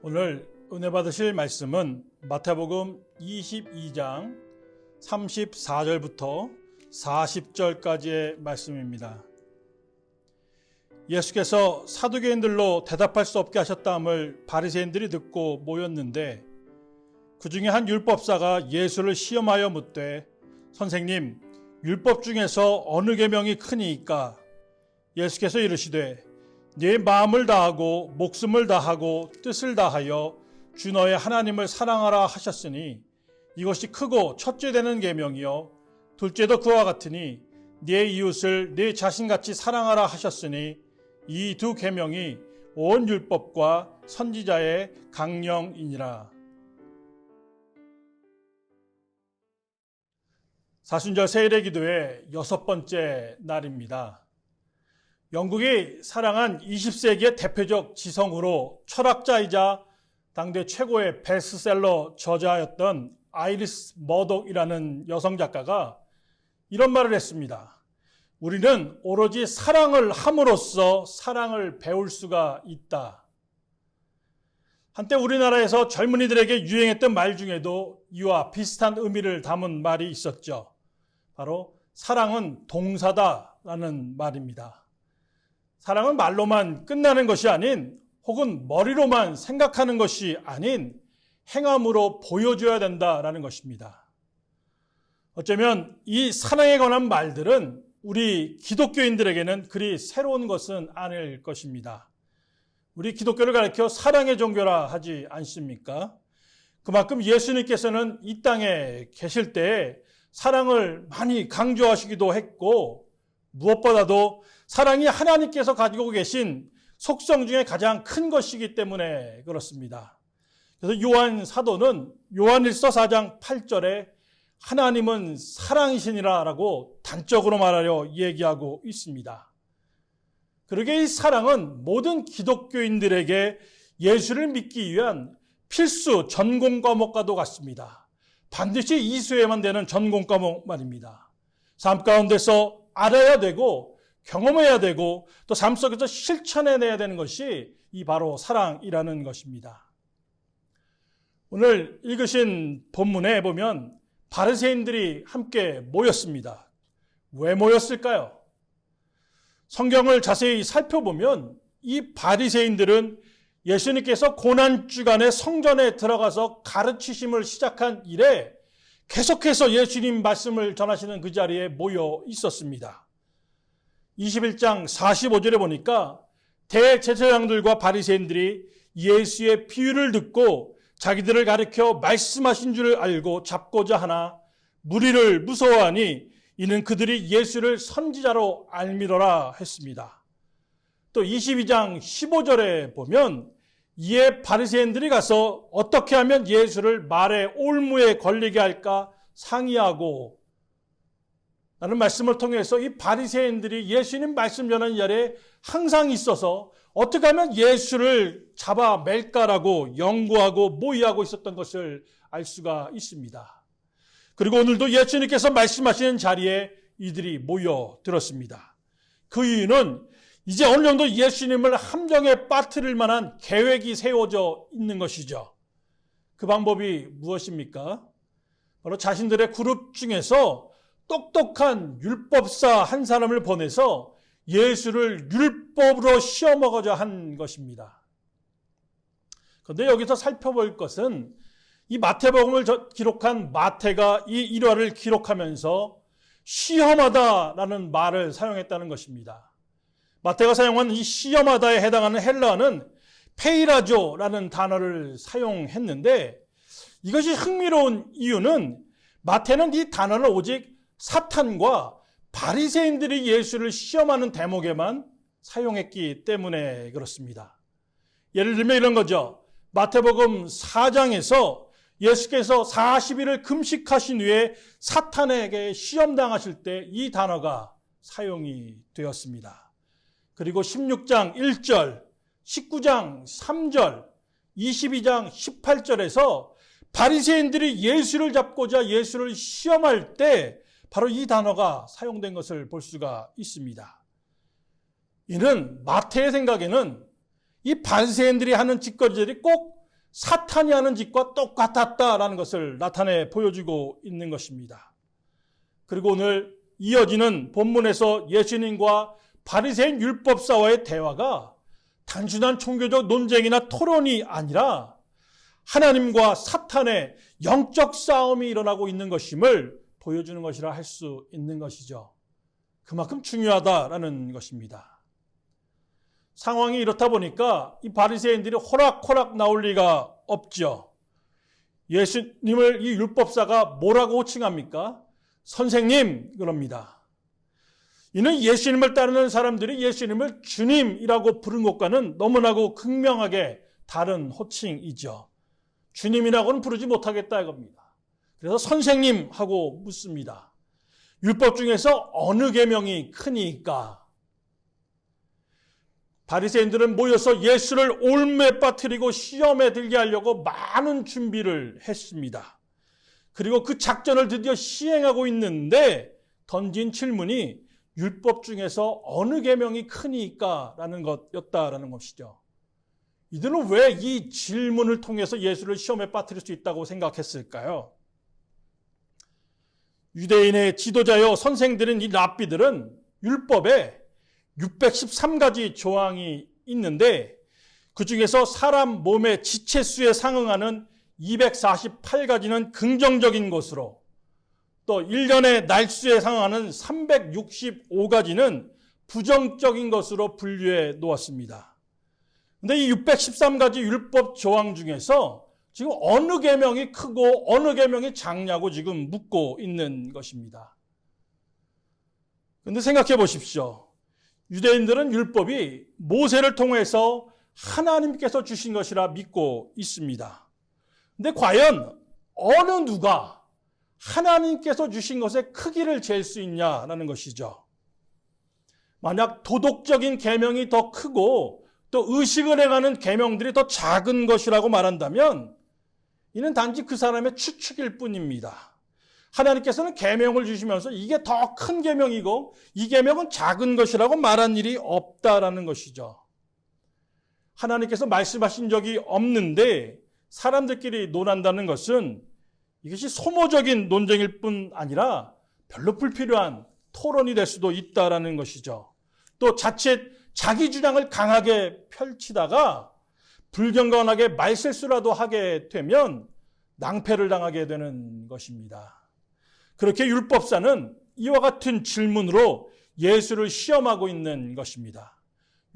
오늘 은혜 받으실 말씀은 마태복음 22장 34절부터 40절까지의 말씀입니다. 예수께서 사두개인들로 대답할 수 없게 하셨다함을 바리새인들이 듣고 모였는데 그 중에 한 율법사가 예수를 시험하여 묻되 선생님, 율법 중에서 어느 계명이 크니이까? 예수께서 이르시되 네 마음을 다하고 목숨을 다하고 뜻을 다하여 주 너의 하나님을 사랑하라 하셨으니 이것이 크고 첫째 되는 계명이요 둘째도 그와 같으니 네 이웃을 네 자신같이 사랑하라 하셨으니 이 두 계명이 온 율법과 선지자의 강령이니라. 사순절 세일의 기도의 6번째 날입니다. 영국이 사랑한 20세기의 대표적 지성으로 철학자이자 당대 최고의 베스트셀러 저자였던 아이리스 머독이라는 여성 작가가 이런 말을 했습니다. 우리는 오로지 사랑을 함으로써 사랑을 배울 수가 있다. 한때 우리나라에서 젊은이들에게 유행했던 말 중에도 이와 비슷한 의미를 담은 말이 있었죠. 바로 사랑은 동사다라는 말입니다. 사랑은 말로만 끝나는 것이 아닌 혹은 머리로만 생각하는 것이 아닌 행함으로 보여줘야 된다라는 것입니다. 어쩌면 이 사랑에 관한 말들은 우리 기독교인들에게는 그리 새로운 것은 아닐 것입니다. 우리 기독교를 가리켜 사랑의 종교라 하지 않습니까? 그만큼 예수님께서는 이 땅에 계실 때에 사랑을 많이 강조하시기도 했고 무엇보다도 사랑이 하나님께서 가지고 계신 속성 중에 가장 큰 것이기 때문에 그렇습니다. 그래서 요한 사도는 요한일서 4장 8절에 하나님은 사랑이시니라라고 단적으로 말하려 얘기하고 있습니다. 그러게 이 사랑은 모든 기독교인들에게 예수를 믿기 위한 필수 전공 과목과도 같습니다. 반드시 이수해야만 되는 전공 과목 말입니다. 삶 가운데서 알아야 되고 경험해야 되고 또 삶 속에서 실천해내야 되는 것이 이 바로 사랑이라는 것입니다. 오늘 읽으신 본문에 보면 바리새인들이 함께 모였습니다. 왜 모였을까요? 성경을 자세히 살펴보면 이 바리새인들은 예수님께서 고난주간에 성전에 들어가서 가르치심을 시작한 이래 계속해서 예수님 말씀을 전하시는 그 자리에 모여 있었습니다. 21장 45절에 보니까 대제사장들과 바리새인들이 예수의 비유를 듣고 자기들을 가리켜 말씀하신 줄 알고 잡고자 하나 무리를 무서워하니 이는 그들이 예수를 선지자로 알미더라 했습니다. 또 22장 15절에 보면 이에 바리새인들이 가서 어떻게 하면 예수를 말의 올무에 걸리게 할까 상의하고 라는 말씀을 통해서 이 바리새인들이 예수님 말씀 전하는 자리에 항상 있어서 어떻게 하면 예수를 잡아맬까라고 연구하고 모의하고 있었던 것을 알 수가 있습니다. 그리고 오늘도 예수님께서 말씀하시는 자리에 이들이 모여들었습니다. 그 이유는 이제 어느 정도 예수님을 함정에 빠뜨릴 만한 계획이 세워져 있는 것이죠. 그 방법이 무엇입니까? 바로 자신들의 그룹 중에서 똑똑한 율법사 한 사람을 보내서 예수를 율법으로 시험하고자 한 것입니다. 그런데 여기서 살펴볼 것은 이 마태복음을 기록한 마태가 이 일화를 기록하면서 시험하다라는 말을 사용했다는 것입니다. 마태가 사용한 이 시험하다에 해당하는 헬라어는 페이라조라는 단어를 사용했는데 이것이 흥미로운 이유는 마태는 이 단어를 오직 사탄과 바리새인들이 예수를 시험하는 대목에만 사용했기 때문에 그렇습니다. 예를 들면 이런 거죠. 마태복음 4장에서 예수께서 40일을 금식하신 후에 사탄에게 시험당하실 때 이 단어가 사용이 되었습니다. 그리고 16장 1절, 19장 3절, 22장 18절에서 바리새인들이 예수를 잡고자 예수를 시험할 때 바로 이 단어가 사용된 것을 볼 수가 있습니다. 이는 마태의 생각에는 이 바리새인들이 하는 짓거리들이 꼭 사탄이 하는 짓과 똑같았다라는 것을 나타내 보여주고 있는 것입니다. 그리고 오늘 이어지는 본문에서 예수님과 바리새인 율법사와의 대화가 단순한 종교적 논쟁이나 토론이 아니라 하나님과 사탄의 영적 싸움이 일어나고 있는 것임을 보여주는 것이라 할 수 있는 것이죠. 그만큼 중요하다라는 것입니다. 상황이 이렇다 보니까 이 바리새인들이 호락호락 나올 리가 없죠. 예수님을 이 율법사가 뭐라고 호칭합니까? 선생님 그럽니다. 이는 예수님을 따르는 사람들이 예수님을 주님이라고 부른 것과는 너무나도 극명하게 다른 호칭이죠. 주님이라고는 부르지 못하겠다 이겁니다. 그래서 선생님 하고 묻습니다. 율법 중에서 어느 계명이 크니까? 바리새인들은 모여서 예수를 올매 빠뜨리고 시험에 들게 하려고 많은 준비를 했습니다. 그리고 그 작전을 드디어 시행하고 있는데 던진 질문이 율법 중에서 어느 계명이 크니까? 라는 것이었다라는 것이죠. 이들은 왜 이 질문을 통해서 예수를 시험에 빠뜨릴 수 있다고 생각했을까요? 유대인의 지도자여 선생들인 이 랍비들은 율법에 613가지 조항이 있는데 그 중에서 사람 몸의 지체수에 상응하는 248가지는 긍정적인 것으로 또 1년의 날수에 상응하는 365가지는 부정적인 것으로 분류해 놓았습니다. 그런데 이 613가지 율법 조항 중에서 지금 어느 계명이 크고 어느 계명이 작냐고 지금 묻고 있는 것입니다. 그런데 생각해 보십시오. 유대인들은 율법이 모세를 통해서 하나님께서 주신 것이라 믿고 있습니다. 근데 과연 어느 누가 하나님께서 주신 것의 크기를 잴 수 있냐라는 것이죠. 만약 도덕적인 계명이 더 크고 또 의식을 행하는 계명들이 더 작은 것이라고 말한다면 이는 단지 그 사람의 추측일 뿐입니다. 하나님께서는 계명을 주시면서 이게 더 큰 계명이고 이 계명은 작은 것이라고 말한 일이 없다라는 것이죠. 하나님께서 말씀하신 적이 없는데 사람들끼리 논한다는 것은 이것이 소모적인 논쟁일 뿐 아니라 별로 불필요한 토론이 될 수도 있다라는 것이죠. 또 자칫 자기 주장을 강하게 펼치다가 불경건하게 말실수라도 하게 되면 낭패를 당하게 되는 것입니다. 그렇게 율법사는 이와 같은 질문으로 예수를 시험하고 있는 것입니다.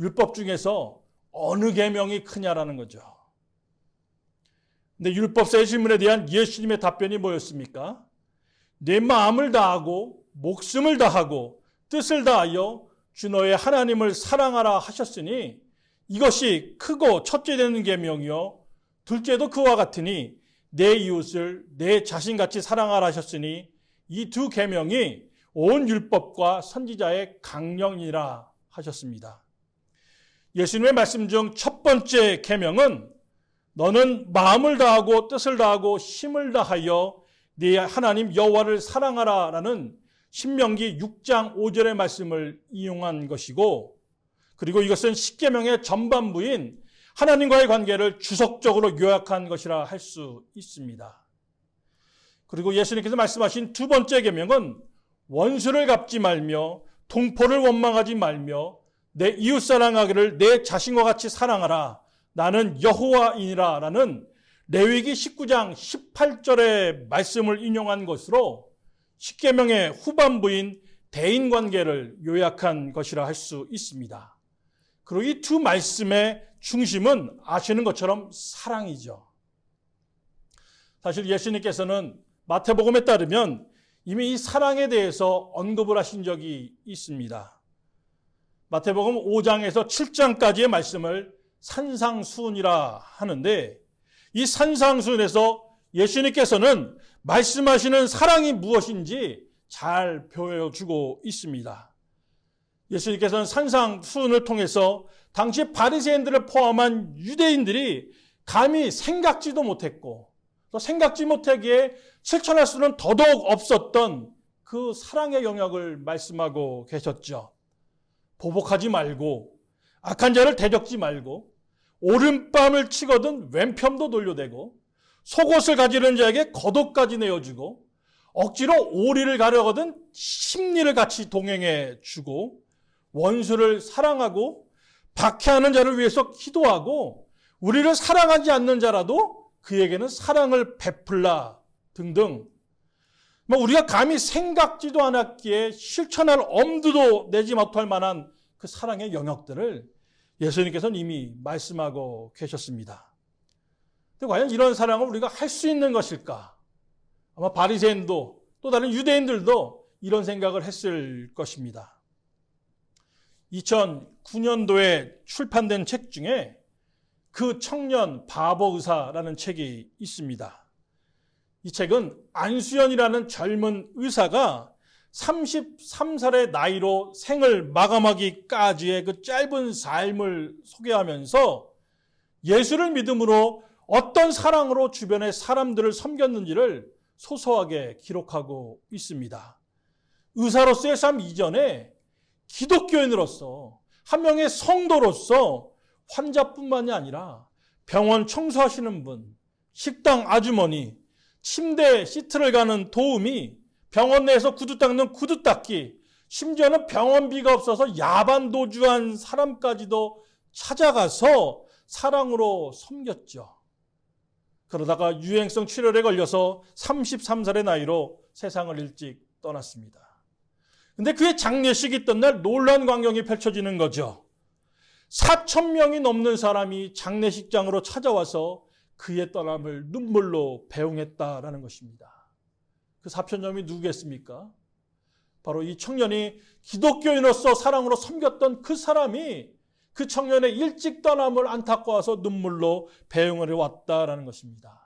율법 중에서 어느 계명이 크냐라는 거죠. 근데 율법사의 질문에 대한 예수님의 답변이 뭐였습니까? 내 마음을 다하고 목숨을 다하고 뜻을 다하여 주 너의 하나님을 사랑하라 하셨으니 이것이 크고 첫째 되는 계명이요 둘째도 그와 같으니 내 이웃을 내 자신같이 사랑하라 하셨으니 이 두 계명이 온 율법과 선지자의 강령이라 하셨습니다. 예수님의 말씀 중 첫 번째 계명은 너는 마음을 다하고 뜻을 다하고 힘을 다하여 네 하나님 여호와를 사랑하라 라는 신명기 6장 5절의 말씀을 이용한 것이고 그리고 이것은 십계명의 전반부인 하나님과의 관계를 주석적으로 요약한 것이라 할 수 있습니다. 그리고 예수님께서 말씀하신 두 번째 계명은 원수를 갚지 말며 동포를 원망하지 말며 내 이웃 사랑하기를 내 자신과 같이 사랑하라 나는 여호와이니라 라는 레위기 19장 18절의 말씀을 인용한 것으로 십계명의 후반부인 대인관계를 요약한 것이라 할 수 있습니다. 그리고 이 두 말씀의 중심은 아시는 것처럼 사랑이죠. 사실 예수님께서는 마태복음에 따르면 이미 이 사랑에 대해서 언급을 하신 적이 있습니다. 마태복음 5장에서 7장까지의 말씀을 산상수훈이라 하는데 이 산상수훈에서 예수님께서는 말씀하시는 사랑이 무엇인지 잘 보여주고 있습니다. 예수님께서는 산상수훈을 통해서 당시 바리새인들을 포함한 유대인들이 감히 생각지도 못했고 또 생각지 못하기에 실천할 수는 더더욱 없었던 그 사랑의 영역을 말씀하고 계셨죠. 보복하지 말고 악한 자를 대적지 말고 오른뺨을 치거든 왼편도 돌려대고 속옷을 가지는 자에게 겉옷까지 내어주고 억지로 오리를 가려거든 십리를 같이 동행해 주고 원수를 사랑하고 박해하는 자를 위해서 기도하고 우리를 사랑하지 않는 자라도 그에게는 사랑을 베풀라 등등 우리가 감히 생각지도 않았기에 실천할 엄두도 내지 못할 만한 그 사랑의 영역들을 예수님께서는 이미 말씀하고 계셨습니다. 근데 과연 이런 사랑을 우리가 할 수 있는 것일까? 아마 바리새인도 또 다른 유대인들도 이런 생각을 했을 것입니다. 2009년도에 출판된 책 중에 그 청년 바보 의사라는 책이 있습니다. 이 책은 안수연이라는 젊은 의사가 33살의 나이로 생을 마감하기까지의 그 짧은 삶을 소개하면서 예수를 믿음으로 어떤 사랑으로 주변의 사람들을 섬겼는지를 소소하게 기록하고 있습니다. 의사로서의 삶 이전에 기독교인으로서 한 명의 성도로서 환자뿐만이 아니라 병원 청소하시는 분, 식당 아주머니, 침대 시트를 가는 도우미, 병원 내에서 구두 닦는 구두 닦기, 심지어는 병원비가 없어서 야반 도주한 사람까지도 찾아가서 사랑으로 섬겼죠. 그러다가 유행성 출혈에 걸려서 33살의 나이로 세상을 일찍 떠났습니다. 근데 그의 장례식이 있던 날 놀라운 광경이 펼쳐지는 거죠. 4,000명이 넘는 사람이 장례식장으로 찾아와서 그의 떠남을 눈물로 배웅했다라는 것입니다. 그 4,000명이 누구겠습니까? 바로 이 청년이 기독교인으로서 사랑으로 섬겼던 그 사람이 그 청년의 일찍 떠남을 안타까워서 눈물로 배웅을 해왔다라는 것입니다.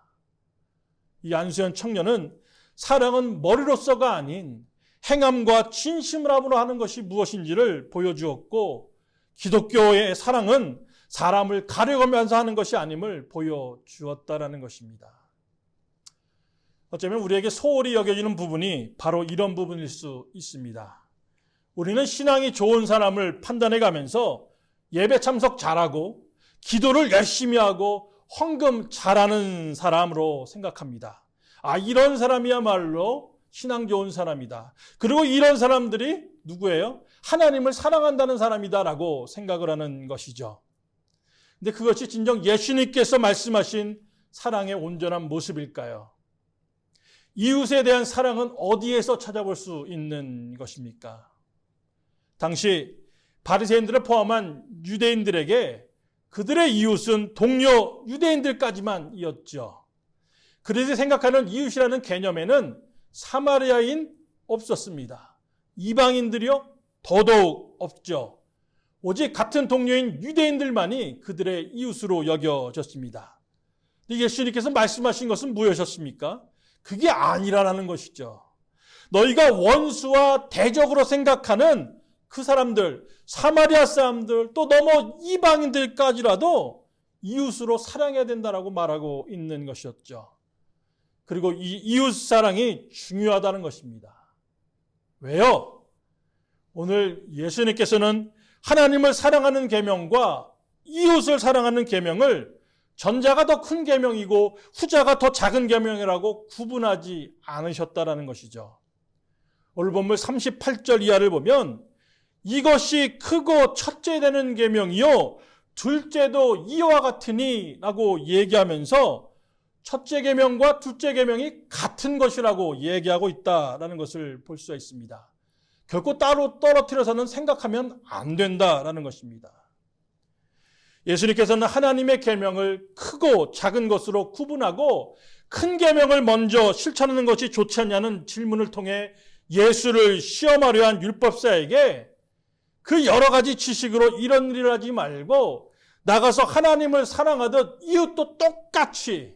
이 안수연 청년은 사랑은 머리로서가 아닌 행함과 진심을 함으로 하는 것이 무엇인지를 보여주었고 기독교의 사랑은 사람을 가려가면서 하는 것이 아님을 보여주었다라는 것입니다. 어쩌면 우리에게 소홀히 여겨지는 부분이 바로 이런 부분일 수 있습니다. 우리는 신앙이 좋은 사람을 판단해 가면서 예배 참석 잘하고 기도를 열심히 하고 헌금 잘하는 사람으로 생각합니다. 이런 사람이야말로 신앙 좋은 사람이다. 그리고 이런 사람들이 누구예요? 하나님을 사랑한다는 사람이다라고 생각을 하는 것이죠. 근데 그것이 진정 예수님께서 말씀하신 사랑의 온전한 모습일까요? 이웃에 대한 사랑은 어디에서 찾아볼 수 있는 것입니까? 당시 바리새인들을 포함한 유대인들에게 그들의 이웃은 동료 유대인들까지만이었죠. 그들이 생각하는 이웃이라는 개념에는 사마리아인 없었습니다. 이방인들이요? 더더욱 없죠. 오직 같은 동료인 유대인들만이 그들의 이웃으로 여겨졌습니다. 예수님께서 말씀하신 것은 무엇이었습니까? 그게 아니라는 것이죠. 너희가 원수와 대적으로 생각하는 그 사람들, 사마리아 사람들, 또 넘어 이방인들까지라도 이웃으로 사랑해야 된다라고 말하고 있는 것이었죠. 그리고 이 이웃 사랑이 중요하다는 것입니다. 왜요? 오늘 예수님께서는 하나님을 사랑하는 계명과 이웃을 사랑하는 계명을 전자가 더 큰 계명이고 후자가 더 작은 계명이라고 구분하지 않으셨다라는 것이죠. 오늘 본문 38절 이하를 보면 이것이 크고 첫째 되는 계명이요 둘째도 이와 같으니 라고 얘기하면서 첫째 계명과 둘째 계명이 같은 것이라고 얘기하고 있다라는 것을 볼 수가 있습니다. 결코 따로 떨어뜨려서는 생각하면 안 된다라는 것입니다. 예수님께서는 하나님의 계명을 크고 작은 것으로 구분하고 큰 계명을 먼저 실천하는 것이 좋지 않냐는 질문을 통해 예수를 시험하려 한 율법사에게 그 여러 가지 지식으로 이런 일을 하지 말고 나가서 하나님을 사랑하듯 이웃도 똑같이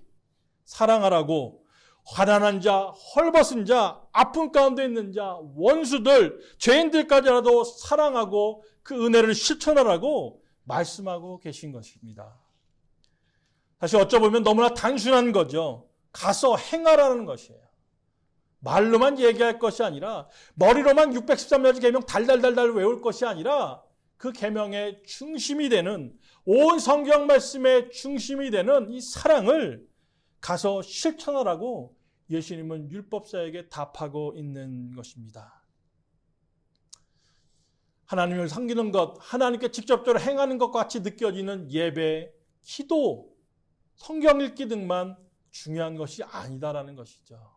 사랑하라고 화난한 자, 헐벗은 자, 아픔 가운데 있는 자, 원수들, 죄인들까지라도 사랑하고 그 은혜를 실천하라고 말씀하고 계신 것입니다. 사실 어쩌보면 너무나 단순한 거죠. 가서 행하라는 것이에요. 말로만 얘기할 것이 아니라 머리로만 613가지 계명 달달달달 외울 것이 아니라 그 계명의 중심이 되는 온 성경 말씀의 중심이 되는 이 사랑을 가서 실천하라고 예수님은 율법사에게 답하고 있는 것입니다. 하나님을 섬기는 것, 하나님께 직접적으로 행하는 것과 같이 느껴지는 예배, 기도, 성경 읽기 등만 중요한 것이 아니다라는 것이죠.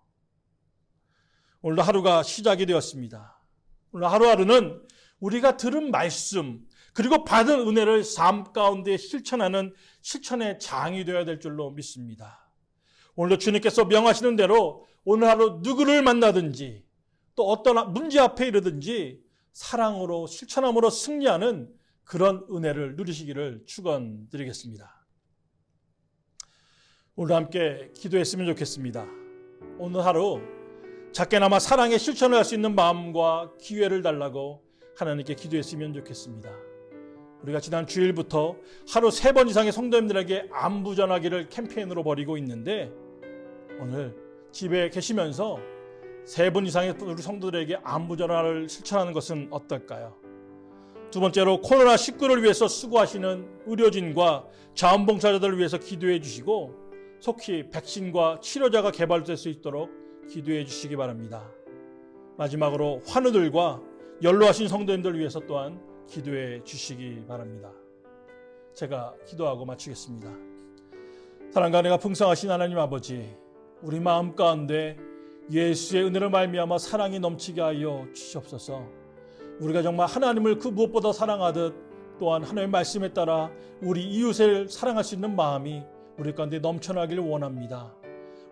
오늘 하루가 시작이 되었습니다. 오늘 하루하루는 우리가 들은 말씀 그리고 받은 은혜를 삶 가운데 실천하는 실천의 장이 되어야 될 줄로 믿습니다. 오늘도 주님께서 명하시는 대로 오늘 하루 누구를 만나든지 또 어떤 문제 앞에 이르든지 사랑으로 실천함으로 승리하는 그런 은혜를 누리시기를 축원드리겠습니다. 오늘 함께 기도했으면 좋겠습니다. 오늘 하루 작게나마 사랑의 실천을 할 수 있는 마음과 기회를 달라고 하나님께 기도했으면 좋겠습니다. 우리가 지난 주일부터 하루 3번 이상의 성도님들에게 안부 전하기를 캠페인으로 벌이고 있는데 오늘 집에 계시면서 3분 이상의 우리 성도들에게 안부 전화를 실천하는 것은 어떨까요? 두 번째로 코로나19를 위해서 수고하시는 의료진과 자원봉사자들을 위해서 기도해 주시고 속히 백신과 치료자가 개발될 수 있도록 기도해 주시기 바랍니다. 마지막으로 환우들과 연로하신 성도님들을 위해서 또한 기도해 주시기 바랍니다. 제가 기도하고 마치겠습니다. 사랑과 은혜가 풍성하신 하나님 아버지, 우리 마음 가운데 예수의 은혜를 말미암아 사랑이 넘치게 하여 주시옵소서. 우리가 정말 하나님을 그 무엇보다 사랑하듯 또한 하나님의 말씀에 따라 우리 이웃을 사랑할 수 있는 마음이 우리 가운데 넘쳐나기를 원합니다.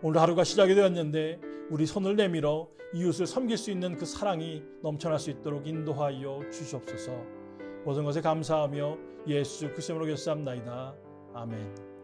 오늘 하루가 시작이 되었는데 우리 손을 내밀어 이웃을 섬길 수 있는 그 사랑이 넘쳐날 수 있도록 인도하여 주시옵소서. 모든 것에 감사하며 예수 그리스도 이름으로 기도합나이다. 아멘.